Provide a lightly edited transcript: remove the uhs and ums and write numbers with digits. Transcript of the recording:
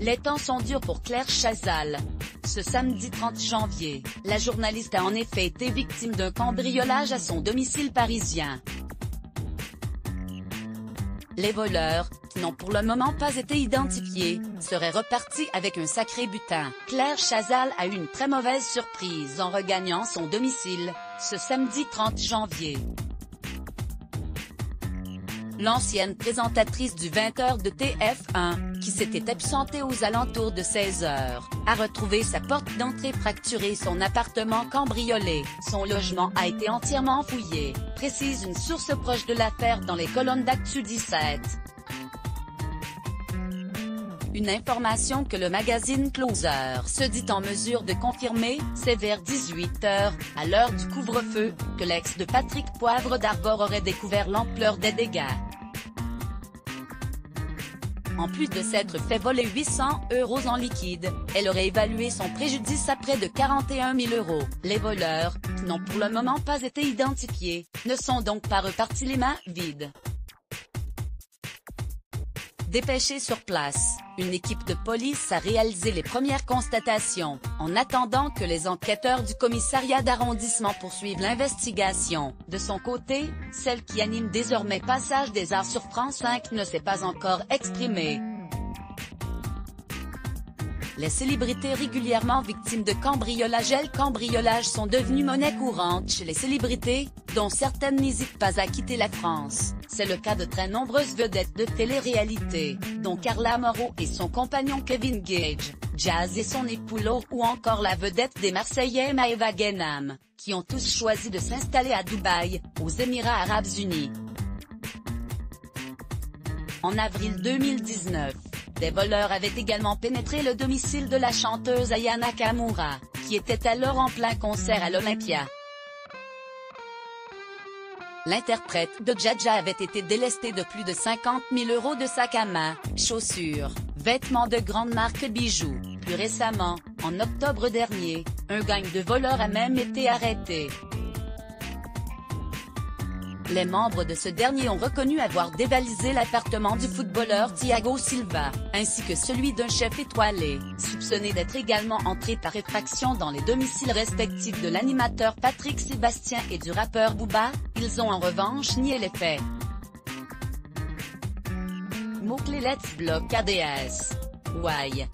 Les temps sont durs pour Claire Chazal. Ce samedi 30 janvier, la journaliste a en effet été victime d'un cambriolage à son domicile parisien. Les voleurs, qui n'ont pour le moment pas été identifiés, seraient repartis avec un sacré butin. Claire Chazal a eu une très mauvaise surprise en regagnant son domicile, ce samedi 30 janvier. L'ancienne présentatrice du 20h de TF1, qui s'était absentée aux alentours de 16h, a retrouvé sa porte d'entrée fracturée et son appartement cambriolé. Son logement a été entièrement fouillé, précise une source proche de l'affaire dans les colonnes d'Actu 17. Une information que le magazine Closer se dit en mesure de confirmer, c'est vers 18h, à l'heure du couvre-feu, que l'ex de Patrick Poivre d'Arvor aurait découvert l'ampleur des dégâts. En plus de s'être fait voler 800 € en liquide, elle aurait évalué son préjudice à près de 41 000 €. Les voleurs, qui n'ont pour le moment pas été identifiés, ne sont donc pas repartis les mains vides. Dépêchée sur place, une équipe de police a réalisé les premières constatations, en attendant que les enquêteurs du commissariat d'arrondissement poursuivent l'investigation. De son côté, celle qui anime désormais Passage des Arts sur France 5 ne s'est pas encore exprimée. Les célébrités régulièrement victimes de cambriolage et cambriolage sont devenues monnaie courante chez les célébrités, dont certaines n'hésitent pas à quitter la France. C'est le cas de très nombreuses vedettes de télé-réalité, dont Carla Moreau et son compagnon Kevin Gage, Jazz et son époux Lo, ou encore la vedette des Marseillais Maëva Guénam, qui ont tous choisi de s'installer à Dubaï, aux Émirats Arabes Unis. En avril 2019, des voleurs avaient également pénétré le domicile de la chanteuse Aya Nakamura, qui était alors en plein concert à l'Olympia. L'interprète de Jaja avait été délestée de plus de 50 000 € de sacs à main, chaussures, vêtements de grande marque bijoux. Plus récemment, en octobre dernier, un gang de voleurs a même été arrêté. Les membres de ce dernier ont reconnu avoir dévalisé l'appartement du footballeur Thiago Silva, ainsi que celui d'un chef étoilé, soupçonné d'être également entré par effraction dans les domiciles respectifs de l'animateur Patrick Sébastien et du rappeur Booba. Ils ont en revanche nié les faits. Mots-clés Let's Block ADS. Why?